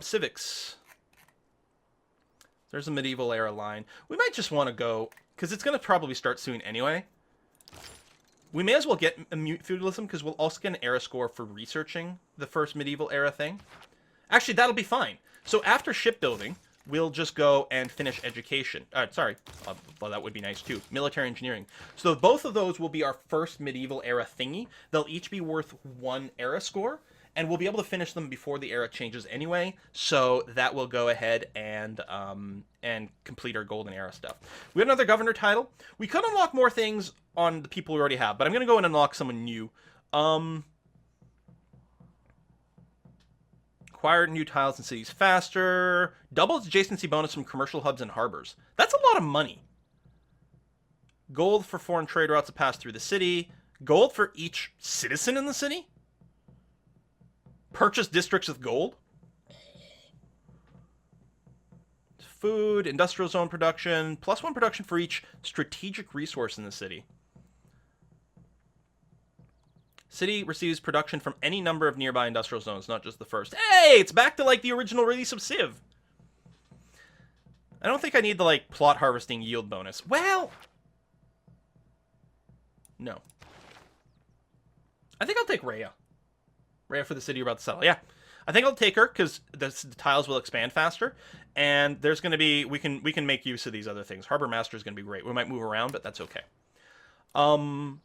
Civics. There's a medieval era line. We might just want to go, because it's going to probably start soon anyway. We may as well get feudalism, because we'll also get an era score for researching the first medieval era thing. Actually, that'll be fine. So after shipbuilding, we'll just go and finish education. Sorry. Well, that would be nice too. Military engineering. So both of those will be our first medieval era thingy. They'll each be worth 1 era score. And we'll be able to finish them before the era changes anyway. So that will go ahead and complete our golden era stuff. We have another governor title. We could unlock more things on the people we already have. But I'm going to go and unlock someone new. Acquire new tiles in cities faster. Doubles adjacency bonus from commercial hubs and harbors. That's a lot of money. Gold for foreign trade routes to pass through the city. Gold for each citizen in the city. Purchase districts with gold. Food, industrial zone production. +1 production for each strategic resource in the city. City receives production from any number of nearby industrial zones, not just the first. Hey, it's back to, like, the original release of Civ. I don't think I need the, like, plot harvesting yield bonus. Well, no. I think I'll take Rhea. Rhea for the city you're about to settle. Yeah. I think I'll take her, because the tiles will expand faster. And there's going to be... We can make use of these other things. Harbor Master is going to be great. We might move around, but that's okay. I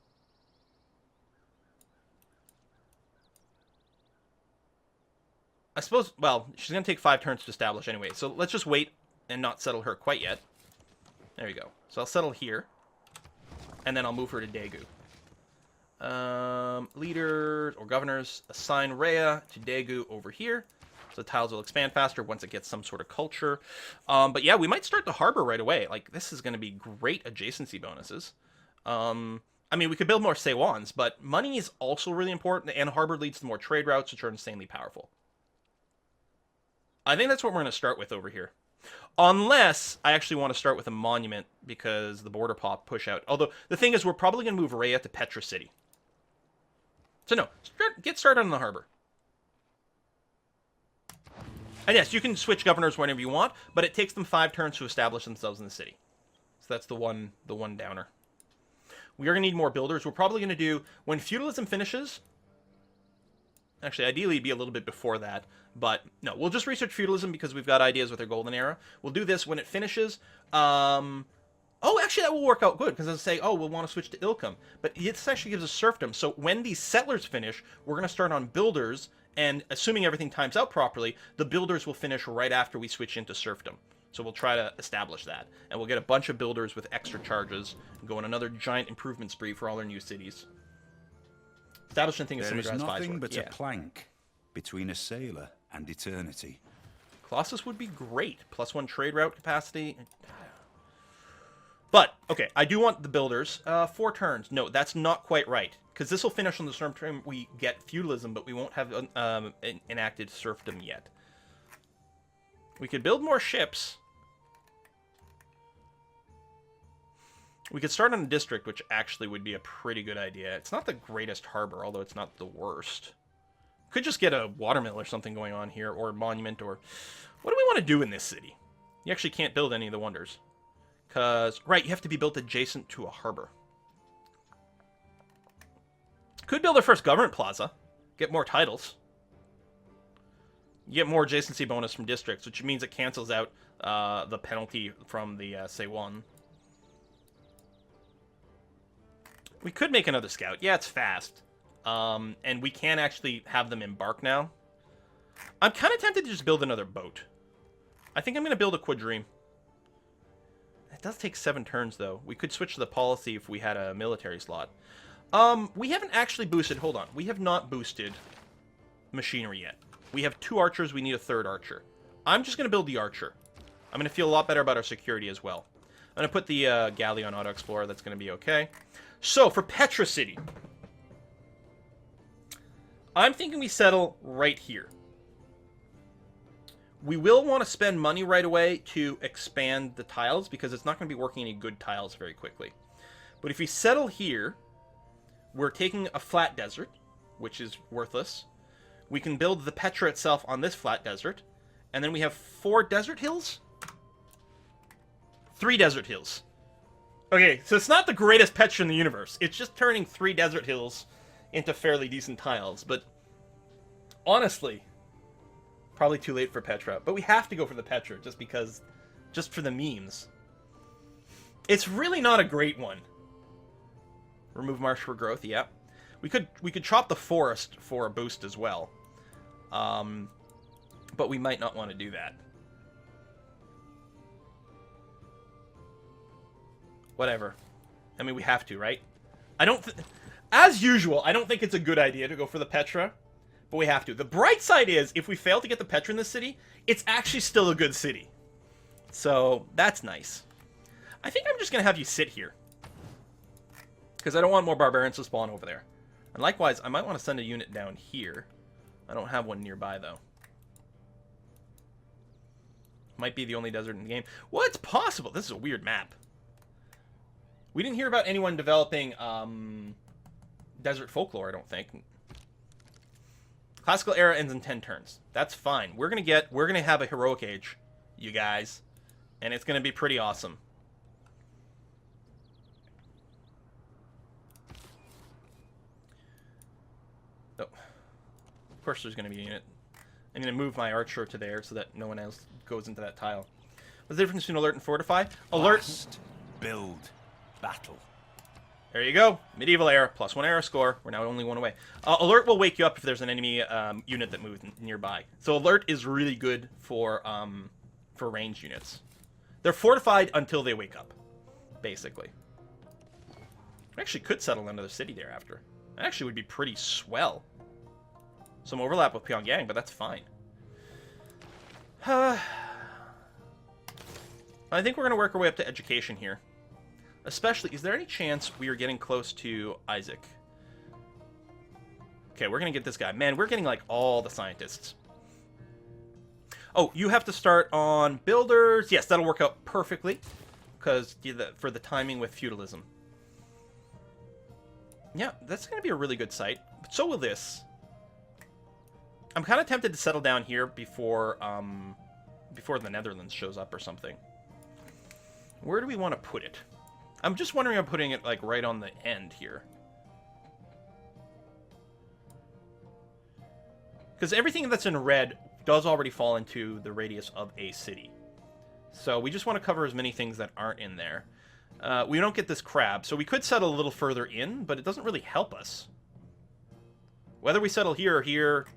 suppose, well, she's going to take 5 turns to establish anyway. So let's just wait and not settle her quite yet. There we go. So I'll settle here. And then I'll move her to Daegu. Leaders or governors, assign Rhea to Daegu over here. So the tiles will expand faster once it gets some sort of culture. But yeah, we might start the harbor right away. Like, this is going to be great adjacency bonuses. I mean, we could build more Seiwans, but money is also really important. And harbor leads to more trade routes, which are insanely powerful. I think that's what we're going to start with over here. Unless I actually want to start with a monument because the border pop push out. Although, the thing is, we're probably going to move Rhea to Petra City. So no, get started on the harbor. And yes, you can switch governors whenever you want, but it takes them 5 turns to establish themselves in the city. So that's the one downer. We are going to need more builders. We're probably going to do, when feudalism finishes... Actually, ideally, it'd be a little bit before that. But, no, we'll just research feudalism because we've got ideas with our golden era. We'll do this when it finishes. Oh, actually, that will work out good. Because I'll say, oh, we'll want to switch to Ilkham. But this actually gives us serfdom. So when these settlers finish, we're going to start on builders. And assuming everything times out properly, the builders will finish right after we switch into serfdom. So we'll try to establish that. And we'll get a bunch of builders with extra charges. And go on another giant improvement spree for all our new cities. Establishment thing is there is similar to nothing but yeah. a plank between a sailor and eternity. Colossus would be great. +1 trade route capacity. But, okay, I do want the builders. 4 turns. No, that's not quite right. Because this will finish on the same turn we get feudalism, but we won't have enacted serfdom yet. We could build more ships. We could start on a district, which actually would be a pretty good idea. It's not the greatest harbor, although it's not the worst. Could just get a watermill or something going on here, or a monument, or... What do we want to do in this city? You actually can't build any of the wonders. Because, right, you have to be built adjacent to a harbor. Could build our first government plaza. Get more titles. You get more adjacency bonus from districts, which means it cancels out the penalty from the Seiwan. We could make another scout. Yeah, it's fast. And we can actually have them embark now. I'm kind of tempted to just build another boat. I think I'm going to build a quadrime. It does take 7 turns, though. We could switch to the policy if we had a military slot. We haven't actually boosted... Hold on. We have not boosted machinery yet. We have 2 archers. We need a 3rd archer. I'm just going to build the archer. I'm going to feel a lot better about our security as well. I'm going to put the Galleon Auto Explorer. That's going to be okay. So, for Petra City, I'm thinking we settle right here. We will want to spend money right away to expand the tiles, because it's not going to be working any good tiles very quickly. But if we settle here, we're taking a flat desert, which is worthless. We can build the Petra itself on this flat desert. And then we have 4 desert hills? 3 desert hills. Okay, so it's not the greatest Petra in the universe. It's just turning 3 desert hills into fairly decent tiles. But honestly, probably too late for Petra. But we have to go for the Petra just because, just for the memes. It's really not a great one. Remove marsh for growth, yeah. We could chop the forest for a boost as well. But we might not want to do that. Whatever. I mean, we have to, right? As usual, I don't think it's a good idea to go for the Petra, but we have to. The bright side is, if we fail to get the Petra in this city, it's actually still a good city. So, that's nice. I think I'm just going to have you sit here. Because I don't want more barbarians to spawn over there. And likewise, I might want to send a unit down here. I don't have one nearby, though. Might be the only desert in the game. Well, it's possible. This is a weird map. We didn't hear about anyone developing desert folklore, I don't think. Classical era ends in 10 turns. That's fine. We're gonna have a heroic age, you guys. And it's gonna be pretty awesome. Oh. Of course there's gonna be a unit. I'm gonna move my archer to there so that no one else goes into that tile. What's the difference between alert and fortify? Alert. Blast, build, battle. There you go. Medieval era, +1 era score. We're now only 1 away. Alert will wake you up if there's an enemy unit that moves nearby. So alert is really good for ranged units. They're fortified until they wake up, basically. We actually could settle another city there after. That actually would be pretty swell. Some overlap with Pyongyang, but that's fine. I think we're going to work our way up to education here. Especially, is there any chance we are getting close to Isaac? Okay, we're going to get this guy. Man, we're getting, like, all the scientists. Oh, you have to start on builders. Yes, that'll work out perfectly. Because for the timing with feudalism. Yeah, that's going to be a really good site. But so will this. I'm kind of tempted to settle down here before the Netherlands shows up or something. Where do we want to put it? I'm just wondering about putting it, like, right on the end here. Because everything that's in red does already fall into the radius of a city. So we just want to cover as many things that aren't in there. We don't get this crab, so we could settle a little further in, but it doesn't really help us. Whether we settle here or here...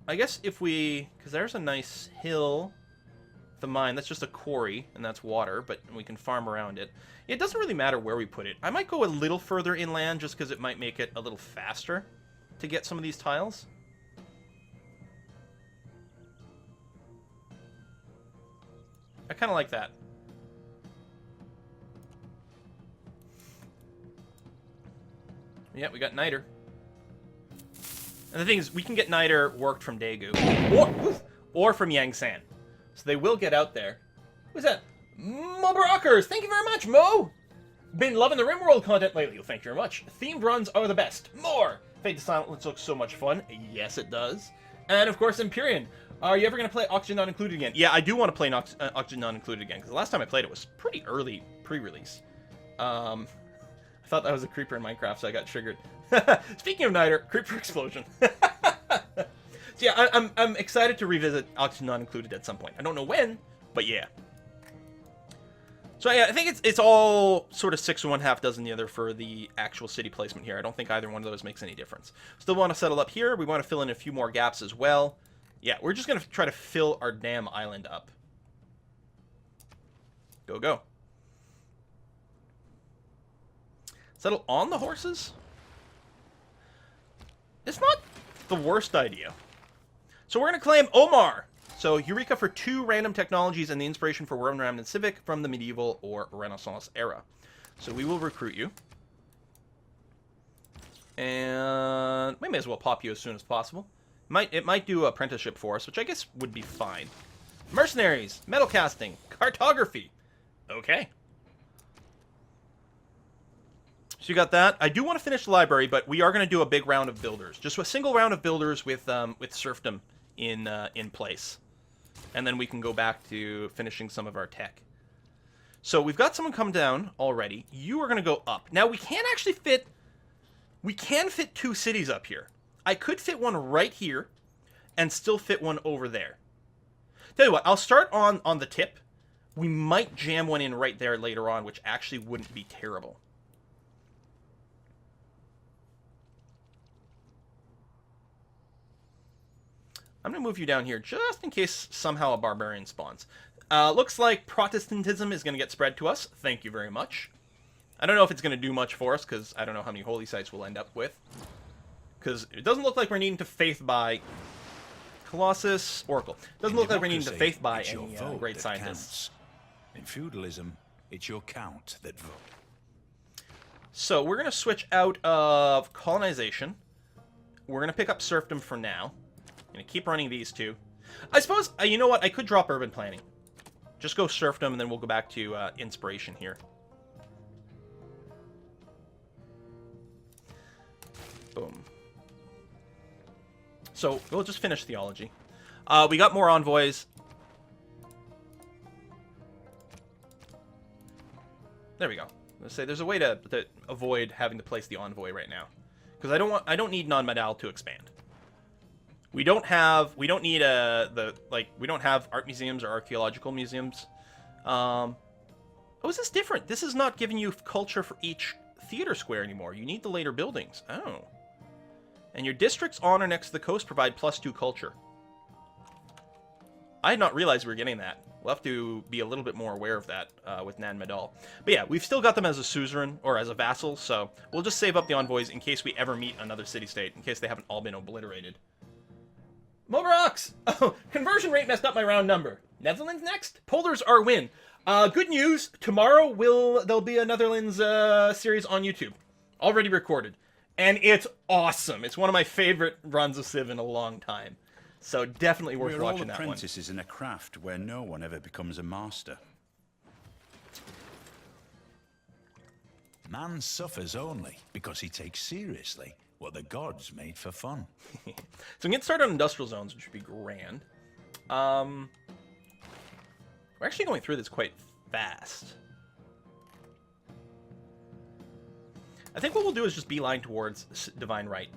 I guess if we... Because there's a nice hill... The mine, that's just a quarry, and that's water, but we can farm around it. It doesn't really matter where we put it. I might go a little further inland just because it might make it a little faster to get some of these tiles. I kind of like that. Yeah, we got Niter. And the thing is, we can get Niter worked from Daegu. Or from Yangsan. So they will get out there. Who's that? Mo Rockers! Thank you very much, Mo! Been loving the RimWorld content lately. Well, thank you very much. Themed runs are the best. More! Fate to Silence looks so much fun. Yes, it does. And, of course, Empyrean. Are you ever going to play Oxygen Not Included again? Yeah, I do want to play Oxygen Not Included again, because the last time I played it was pretty early pre-release. I thought that was a creeper in Minecraft, so I got triggered. Speaking of Niter, creeper explosion. So yeah, I'm excited to revisit Oxygen Not Included at some point. I don't know when, but yeah. So yeah, I think it's all sort of 6 and 1/2 dozen the other for the actual city placement here. I don't think either one of those makes any difference. Still want to settle up here. We want to fill in a few more gaps as well. Yeah, we're just going to try to fill our damn island up. Go, go. Settle on the horses? It's not the worst idea. So we're going to claim Omar. So Eureka for 2 random technologies and the inspiration for Roman Ram and Civic from the medieval or Renaissance era. So we will recruit you. And we may as well pop you as soon as possible. It might do apprenticeship for us, which I guess would be fine. Mercenaries, metal casting, cartography. Okay. So you got that. I do want to finish the library, but we are going to do a big round of builders. Just a single round of builders with serfdom in place. And then we can go back to finishing some of our tech. So we've got someone come down already. You are going to go up. Now, we can actually fit... We can fit 2 cities up here. I could fit one right here and still fit one over there. Tell you what, I'll start on the tip. We might jam one in right there later on, which actually wouldn't be terrible. I'm going to move you down here just in case somehow a barbarian spawns. Looks like Protestantism is going to get spread to us. Thank you very much. I don't know if it's going to do much for us, because I don't know how many holy sites we'll end up with. Because it doesn't look like we're needing to faith by Colossus, Oracle. Doesn't look like we're needing to faith by any great scientists. In feudalism, it's your count that votes. So we're going to switch out of colonization. We're going to pick up serfdom for now. I'm going to keep running these 2. I suppose, you know what, I could drop urban planning. Just go serfdom, and then we'll go back to inspiration here. Boom. So, we'll just finish theology. We got more envoys. There we go. Let's say there's a way to avoid having to place the envoy right now. Because I don't need non-medal to expand. We don't need we don't have art museums or archaeological museums. Oh, is this different? This is not giving you culture for each theater square anymore. You need the later buildings. Oh. And your districts on or next to the coast provide +2 culture. I had not realized we were getting that. We'll have to be a little bit more aware of that with Nan Madal. But yeah, we've still got them as a suzerain or as a vassal, so we'll just save up the envoys in case we ever meet another city-state, in case they haven't all been obliterated. Mobarox! Oh, conversion rate messed up my round number. Netherlands next? Polders our win. Good news. Tomorrow there'll be a Netherlands series on YouTube. Already recorded. And it's awesome. It's one of my favorite runs of Civ in a long time. So definitely worth watching that one. We're all apprentices in a craft where no one ever becomes a master. Man suffers only because he takes seriously what the gods made for fun. So I'm getting started on industrial zones, which would be grand. We're actually going through this quite fast. I think what we'll do is just beeline towards Divine Right.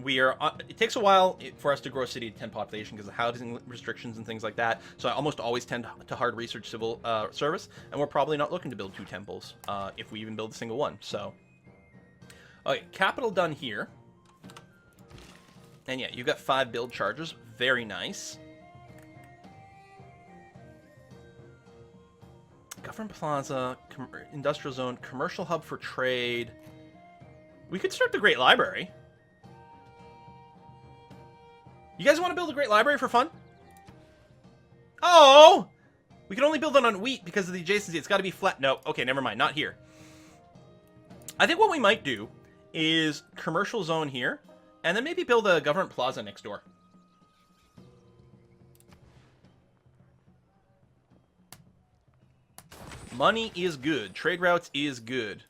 It takes a while for us to grow a city to 10 population because of housing restrictions and things like that. So I almost always tend to hard research civil service, and we're probably not looking to build 2 temples if we even build a single one. So, okay, capital done here, and yeah, you've got 5 build charges. Very nice. Government Plaza, industrial zone, commercial hub for trade. We could start the Great Library. You guys want to build a Great Library for fun? Oh! We can only build it on wheat because of the adjacency. It's got to be flat. No, okay, never mind. Not here. I think what we might do is commercial zone here, and then maybe build a government plaza next door. Money is good. Trade routes is good.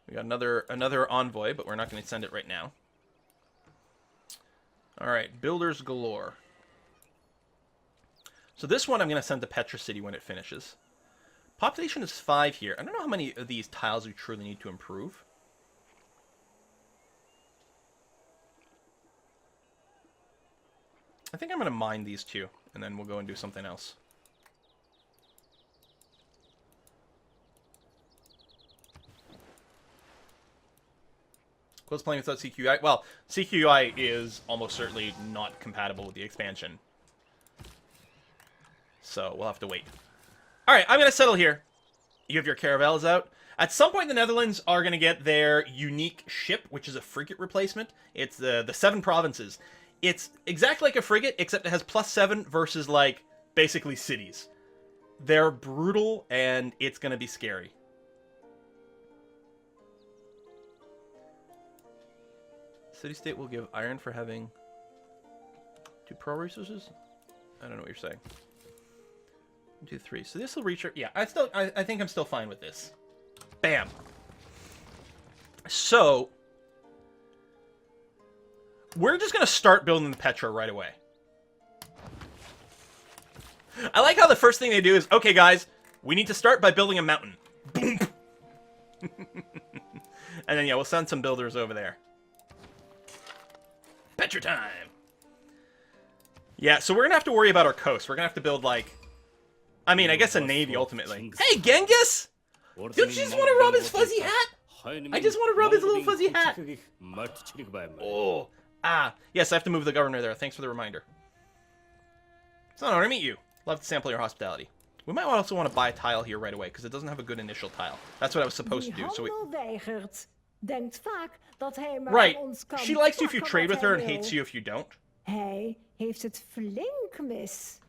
We got another envoy, but we're not going to send it right now. All right, builders galore. So this one I'm going to send to Petra City when it finishes. Population is 5 here. I don't know how many of these tiles we truly need to improve. I think I'm going to mine these 2, and then we'll go and do something else. Close playing without CQI. Well, CQI is almost certainly not compatible with the expansion. So we'll have to wait. Alright, I'm going to settle here. You have your caravels out. At some point, the Netherlands are going to get their unique ship, which is a frigate replacement. It's the 7 provinces. It's exactly like a frigate, except it has +7 versus, like, basically cities. They're brutal, and it's going to be scary. City-state will give iron for having 2 pro resources? I don't know what you're saying. 1, 2, 3. So this will reach... Yeah, I think I'm still fine with this. Bam! So, we're just going to start building the Petra right away. I like how the first thing they do is, okay, guys, we need to start by building a mountain. Boom. And then, yeah, we'll send some builders over there. Petra time. Yeah, so we're going to have to worry about our coast. We're going to have to build, like... I mean, I guess a navy, ultimately. Hey, Genghis! Don't you just want to rub his fuzzy hat? I just want to rub his little fuzzy hat. Oh. Ah. Yes, I have to move the governor there. Thanks for the reminder. It's an honor to meet you. Love to sample your hospitality. We might also want to buy a tile here right away, because it doesn't have a good initial tile. That's what I was supposed to do. So right. She likes you if you trade with her and hates you if you don't. Hij heeft het flink mis.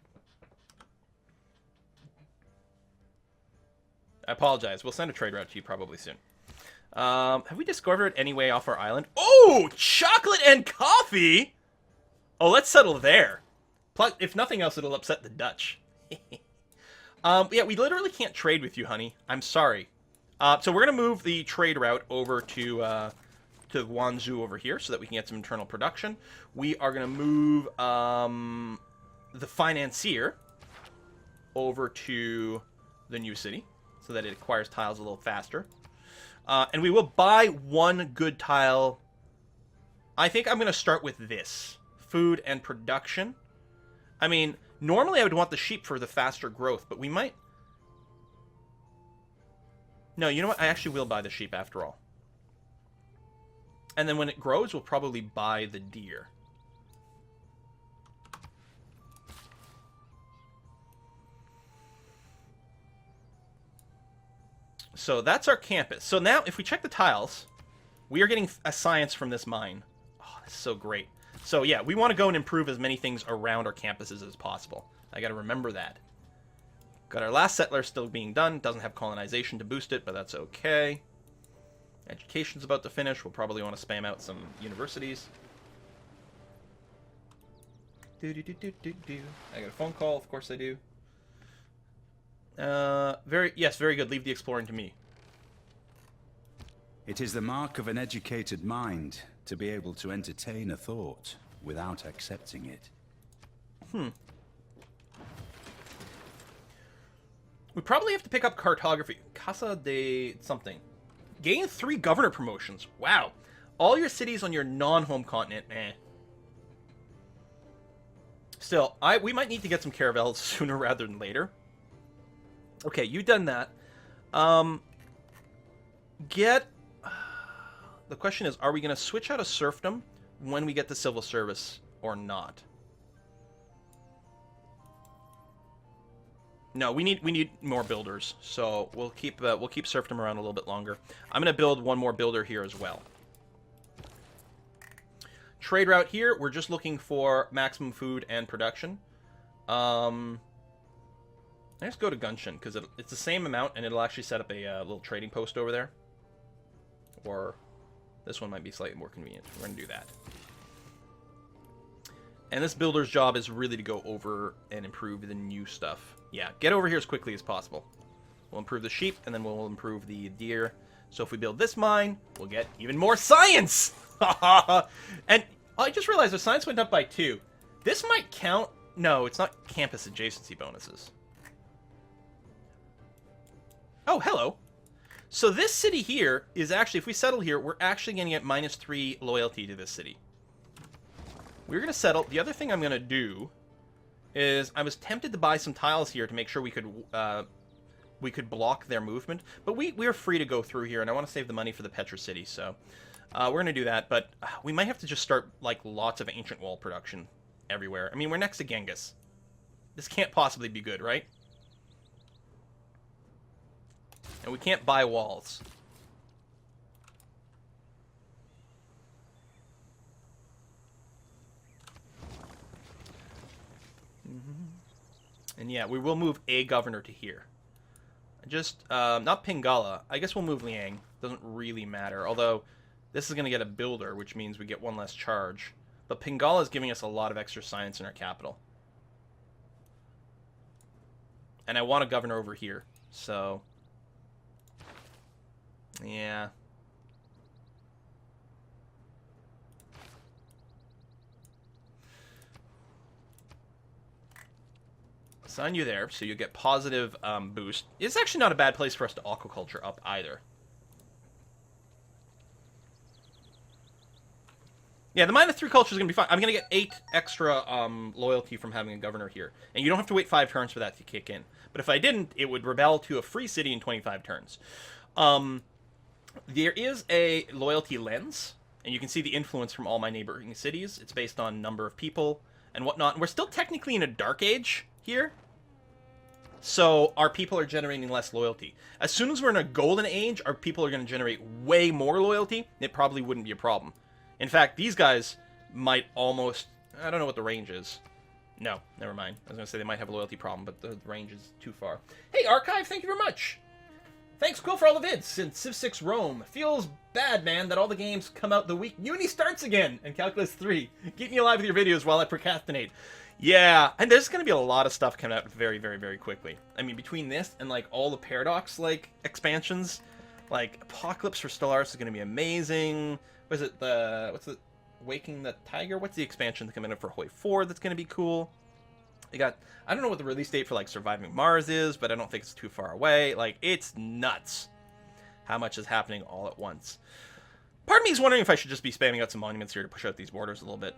I apologize. We'll send a trade route to you probably soon. Have we discovered any way off our island? Oh, chocolate and coffee! Oh, let's settle there. Plus, if nothing else, it'll upset the Dutch. Yeah, we literally can't trade with you, honey. I'm sorry. So we're going to move the trade route over to Guangzhou over here so that we can get some internal production. We are going to move the financier over to the new city so that it acquires tiles a little faster. And we will buy one good tile. I think I'm going to start with this. Food and production. I mean, normally I would want the sheep for the faster growth, but we might... No, you know what? I actually will buy the sheep after all. And then when it grows, we'll probably buy the deer. So that's our campus. So now, if we check the tiles, we are getting a science from this mine. Oh, that's so great. So yeah, we want to go and improve as many things around our campuses as possible. I got to remember that. Got our last settler still being done. Doesn't have colonization to boost it, but that's okay. Education's about to finish. We'll probably want to spam out some universities. I got a phone call. Of course I do. Very good. Leave the exploring to me. It is the mark of an educated mind to be able to entertain a thought without accepting it. We probably have to pick up cartography. Casa de something. Gain 3 governor promotions. Wow. All your cities on your non-home continent. Still, we might need to get some caravels sooner rather than later. Okay, you've done that. The question is, are we going to switch out of serfdom when we get the civil service or not? No, we need more builders, so we'll keep serfdom around a little bit longer. I'm going to build one more builder here as well. Trade route here, we're just looking for maximum food and production. Let's go to Gunshin, because it's the same amount, and it'll actually set up a little trading post over there. Or this one might be slightly more convenient. We're going to do that. And this builder's job is really to go over and improve the new stuff. Yeah, get over here as quickly as possible. We'll improve the sheep, and then we'll improve the deer. So if we build this mine, we'll get even more science! And I just realized the science went up by 2. This might count... No, it's not campus adjacency bonuses. Oh, hello. So this city here is actually, if we settle here, we're actually going to get -3 loyalty to this city. We're going to settle. The other thing I'm going to do is I was tempted to buy some tiles here to make sure we could block their movement, but we're free to go through here, and I want to save the money for the Petra City, so we're going to do that, but we might have to just start like lots of ancient wall production everywhere. I mean, we're next to Genghis. This can't possibly be good, right? And we can't buy walls. And yeah, we will move a governor to here. Just, not Pingala. I guess we'll move Liang. Doesn't really matter. Although, this is going to get a builder, which means we get 1 less charge. But Pingala is giving us a lot of extra science in our capital. And I want a governor over here. So, yeah. Assign you there, so you get positive boost. It's actually not a bad place for us to aquaculture up either. Yeah, the -3 culture is going to be fine. I'm going to get 8 extra loyalty from having a governor here. And you don't have to wait 5 turns for that to kick in. But if I didn't, it would rebel to a free city in 25 turns. There is a loyalty lens, and you can see the influence from all my neighboring cities. It's based on number of people and whatnot. And we're still technically in a dark age here. So our people are generating less loyalty. As soon as we're in a golden age, our people are going to generate way more loyalty. It probably wouldn't be a problem. In fact, these guys might almost... I don't know what the range is. No, never mind. I was going to say they might have a loyalty problem, but the range is too far. Hey, Archive, thank you very much. Thanks, cool, for all the vids since Civ 6 Rome. Feels bad, man, that all the games come out the week Uni starts again and Calculus 3. Keep me alive with your videos while I procrastinate. Yeah, and there's going to be a lot of stuff coming out very, very, very quickly. I mean, between this and, like, all the Paradox, like, expansions, like, Apocalypse for Stellaris is going to be amazing. What is it, what's the... Waking the Tiger? What's the expansion coming up for Hoi 4 that's going to be cool? You got... I don't know what the release date for, like, Surviving Mars is, but I don't think it's too far away. Like, it's nuts how much is happening all at once. Part of me is wondering if I should just be spamming out some monuments here to push out these borders a little bit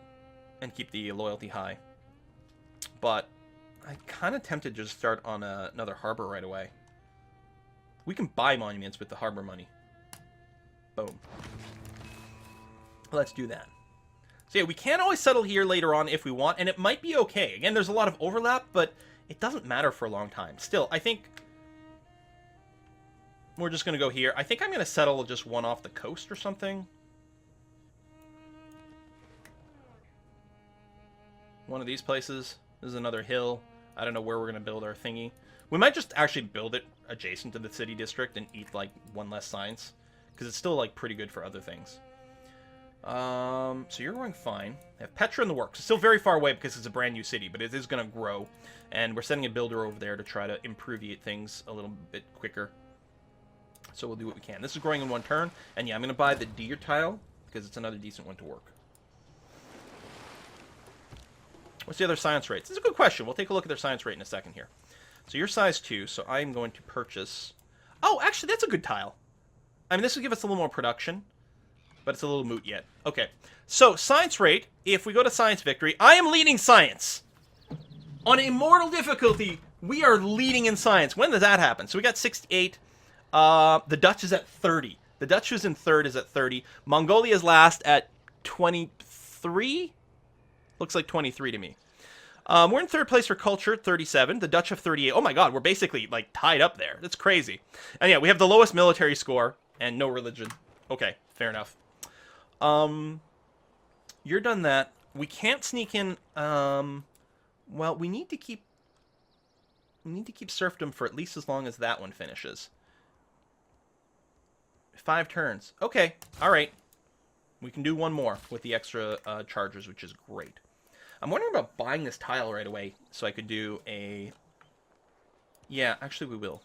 and keep the loyalty high. But I'm kind of tempted to just start on another harbor right away. We can buy monuments with the harbor money. Boom. Let's do that. So yeah, we can always settle here later on if we want, and it might be okay. Again, there's a lot of overlap, but it doesn't matter for a long time. Still, I think we're just going to go here. I think I'm going to settle just one off the coast or something. One of these places. This is another hill. I don't know where we're going to build our thingy. We might just actually build it adjacent to the city district and eat, like, one less science. Because it's still, like, pretty good for other things. So you're going fine. I have Petra in the works. It's still very far away because it's a brand new city, but it is going to grow. And we're sending a builder over there to try to improve things a little bit quicker. So we'll do what we can. This is growing in one turn. And yeah, I'm going to buy the deer tile because it's another decent one to work. What's the other science rates? This is a good question. We'll take a look at their science rate in a second here. So you're size 2, so I'm going to purchase... Oh, actually, that's a good tile. I mean, this will give us a little more production. But it's a little moot yet. Okay, so science rate, if we go to science victory, I am leading science. On immortal difficulty, we are leading in science. When does that happen? So we got 68. The Dutch is at 30. The Dutch who's in third is at 30. Mongolia's last at 23? Looks like 23 to me. We're in third place for culture, 37. The Dutch have 38. Oh my god, we're basically, like, tied up there. That's crazy. And yeah, we have the lowest military score and no religion. Okay, fair enough. You're done that. We can't sneak in, well, we need to keep serfdom for at least as long as that one finishes. 5 turns. Okay, alright. We can do one more with the extra, chargers, which is great. I'm wondering about buying this tile right away, so I could do a... Yeah, actually we will.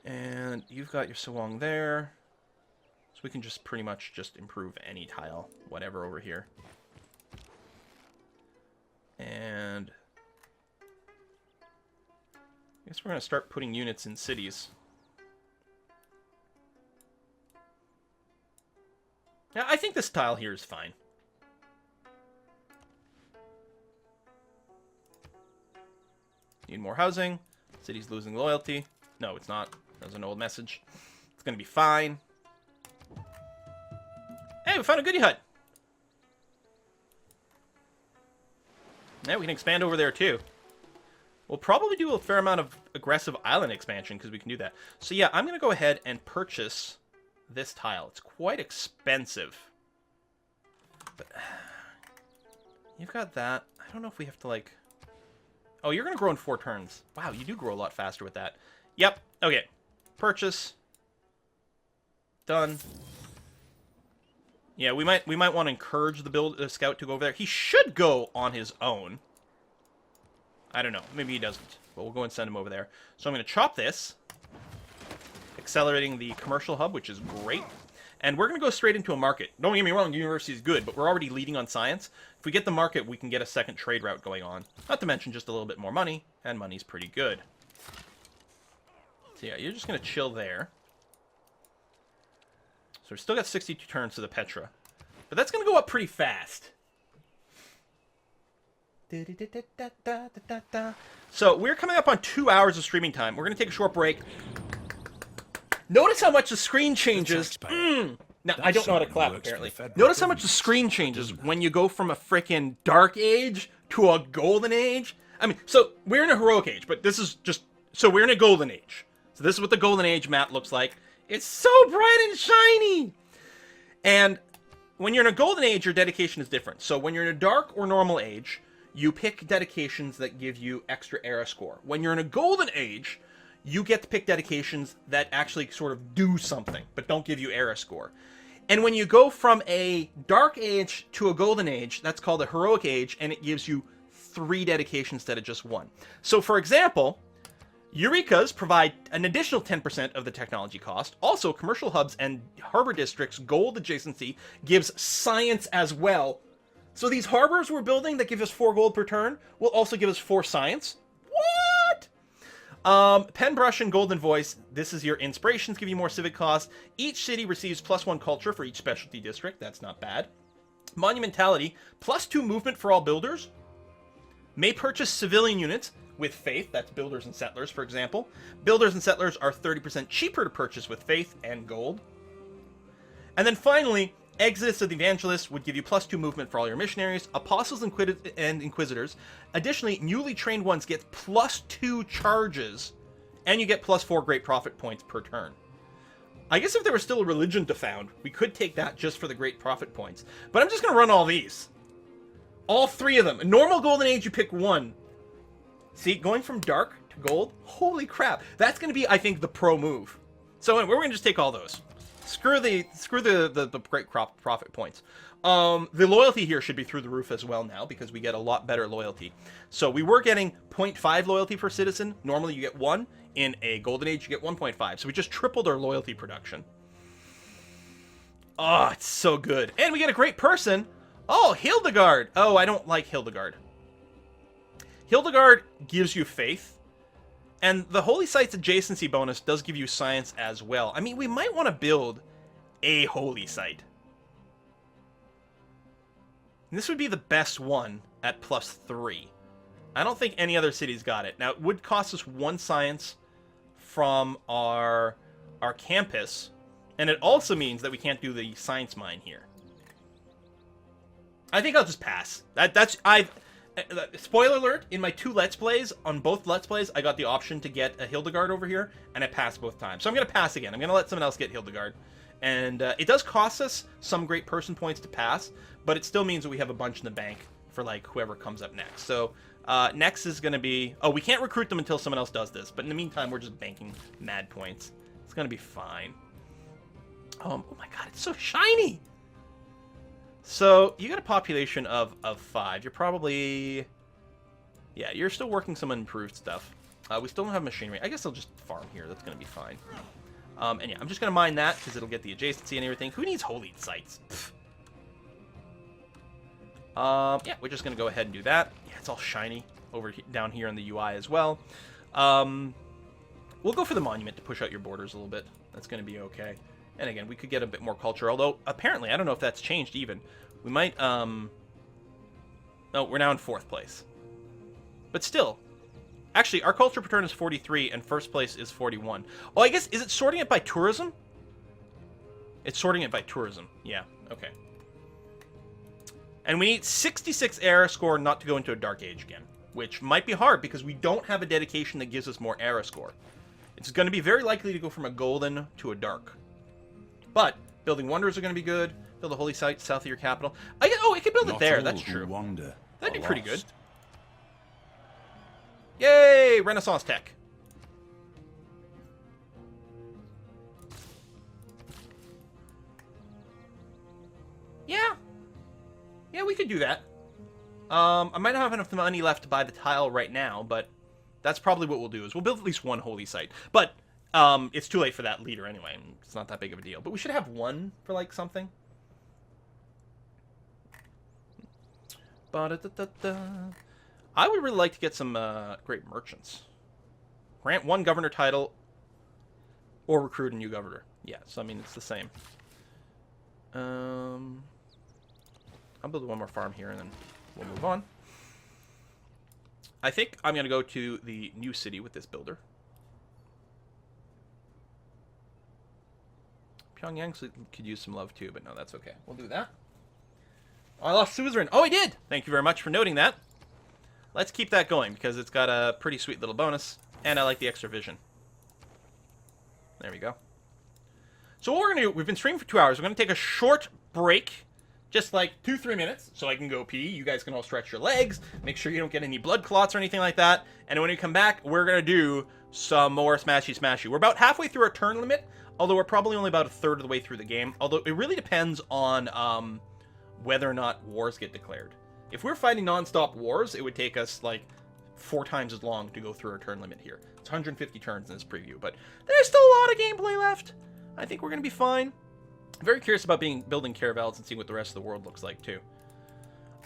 And you've got your Sawang there. We can just pretty much just improve any tile, whatever, over here. And I guess we're going to start putting units in cities. Now, I think this tile here is fine. Need more housing. City's losing loyalty. No, it's not. That was an old message. It's going to be fine. Hey, we found a goodie hut. Yeah, we can expand over there, too. We'll probably do a fair amount of aggressive island expansion, because we can do that. So, yeah, I'm going to go ahead and purchase this tile. It's quite expensive. But you've got that. I don't know if we have to, like... Oh, you're going to grow in 4 turns. Wow, you do grow a lot faster with that. Yep. Okay. Purchase. Done. Yeah, we might want to encourage the scout to go over there. He should go on his own. I don't know. Maybe he doesn't. But we'll go and send him over there. So I'm going to chop this. accelerating the commercial hub, which is great. And we're going to go straight into a market. Don't get me wrong, university is good, but we're already leading on science. If we get the market, we can get a second trade route going on. Not to mention just a little bit more money, and money's pretty good. So yeah, you're just going to chill there. So we've still got 62 turns to the Petra. But that's going to go up pretty fast. So we're coming up on 2 hours of streaming time. We're going to take a short break. Notice how much the screen changes. Now, I don't know how to clap, apparently. Notice how much the screen changes when you go from a frickin' dark age to a golden age. I mean, so we're in a heroic age, but this is just... So we're in a golden age. So this is what the golden age map looks like. It's so bright and shiny! And when you're in a golden age, your dedication is different. So when you're in a dark or normal age, you pick dedications that give you extra era score. When you're in a golden age, you get to pick dedications that actually sort of do something, but don't give you era score. And when you go from a dark age to a golden age, that's called a heroic age, and it gives you 3 dedications instead of just 1. So for example, Eurekas provide an additional 10% of the technology cost. Also, commercial hubs and harbor districts gold adjacency gives science as well. So these harbors we're building that give us 4 gold per turn will also give us 4 science. What? Pen Brush and Golden Voice, this is your inspirations, give you more civic costs. Each city receives +1 culture for each specialty district. That's not bad. Monumentality, +2 movement for all builders. May purchase civilian units with faith. That's builders and settlers, for example. Builders and settlers are 30% cheaper to purchase with faith and gold. And then finally, Exodus of the Evangelists would give you +2 movement for all your missionaries, apostles and inquisitors. Additionally, newly trained ones get +2 charges, and you get +4 great profit points per turn. I guess if there was still a religion to found, we could take that just for the great profit points. But I'm just going to run all these. All 3 of them. A normal golden age, you pick 1. See, going from dark to gold, holy crap. That's going to be, I think, the pro move. So anyway, we're going to just take all those. Screw the great profit points. The loyalty here should be through the roof as well now, because we get a lot better loyalty. So we were getting 0.5 loyalty per citizen. Normally you get 1. In a golden age, you get 1.5. So we just tripled our loyalty production. Oh, it's so good. And we get a great person. Oh, Hildegard. Oh, I don't like Hildegard. Hildegard gives you faith. And the Holy Site's adjacency bonus does give you science as well. I mean, we might want to build a Holy Site. And this would be the best one at +3. I don't think any other city's got it. Now, it would cost us 1 science from our campus. And it also means that we can't do the science mine here. I think I'll just pass. Spoiler alert, in my 2 Let's Plays, on both Let's Plays, I got the option to get a Hildegard over here, and I passed both times. So I'm going to pass again. I'm going to let someone else get Hildegard. And it does cost us some great person points to pass, but it still means that we have a bunch in the bank for, like, whoever comes up next. So next is going to be... Oh, we can't recruit them until someone else does this, but in the meantime, we're just banking mad points. It's going to be fine. Oh my god, it's so shiny! So, you got a population of 5. You're probably... Yeah, you're still working some improved stuff. We still don't have machinery. I guess I'll just farm here. That's going to be fine. And yeah, I'm just going to mine that, because it'll get the adjacency and everything. Who needs holy sites? Yeah, we're just going to go ahead and do that. Yeah, it's all shiny down here in the UI as well. We'll go for the monument to push out your borders a little bit. That's going to be okay. And again, we could get a bit more culture, although apparently, I don't know if that's changed even. We might, No, we're now in 4th place. But still, actually, our culture per turn is 43, and 1st place is 41. Oh, I guess, is it sorting it by tourism? It's sorting it by tourism. Yeah, okay. And we need 66 era score not to go into a dark age again, which might be hard because we don't have a dedication that gives us more era score. It's going to be very likely to go from a golden to a dark. But building wonders are going to be good. Build a holy site south of your capital. Oh, it could build it there. That's true. That'd be pretty good. Yay! Renaissance tech. Yeah. Yeah, we could do that. I might not have enough money left to buy the tile right now, but that's probably what we'll do, is we'll build at least 1 holy site. But It's too late for that leader anyway. It's not that big of a deal. But we should have one for, like, something. Ba-da-da-da-da. I would really like to get some great merchants. Grant one governor title or recruit a new governor. Yeah, so, I mean, it's the same. I'll build one more farm here, and then we'll move on. I think I'm going to go to the new city with this builder. Pyongyang could use some love too, but no, that's okay. We'll do that. Oh, I lost suzerain. Oh, I did! Thank you very much for noting that. Let's keep that going, because it's got a pretty sweet little bonus, and I like the extra vision. There we go. So what we're going to do, we've been streaming for 2 hours. We're going to take a short break, just like 2-3 minutes, so I can go pee. You guys can all stretch your legs, make sure you don't get any blood clots or anything like that. And when we come back, we're going to do some more Smashy Smashy. We're about halfway through our turn limit, although we're probably only about a third of the way through the game. Although it really depends on whether or not wars get declared. If we're fighting non-stop wars, it would take us like 4 times as long to go through our turn limit here. It's 150 turns in this preview, but there's still a lot of gameplay left. I think we're going to be fine. I'm very curious about building caravels and seeing what the rest of the world looks like, too.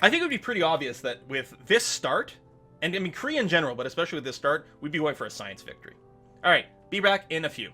I think it would be pretty obvious that with this start, and I mean Korea in general, but especially with this start, we'd be going for a science victory. All right, be back in a few.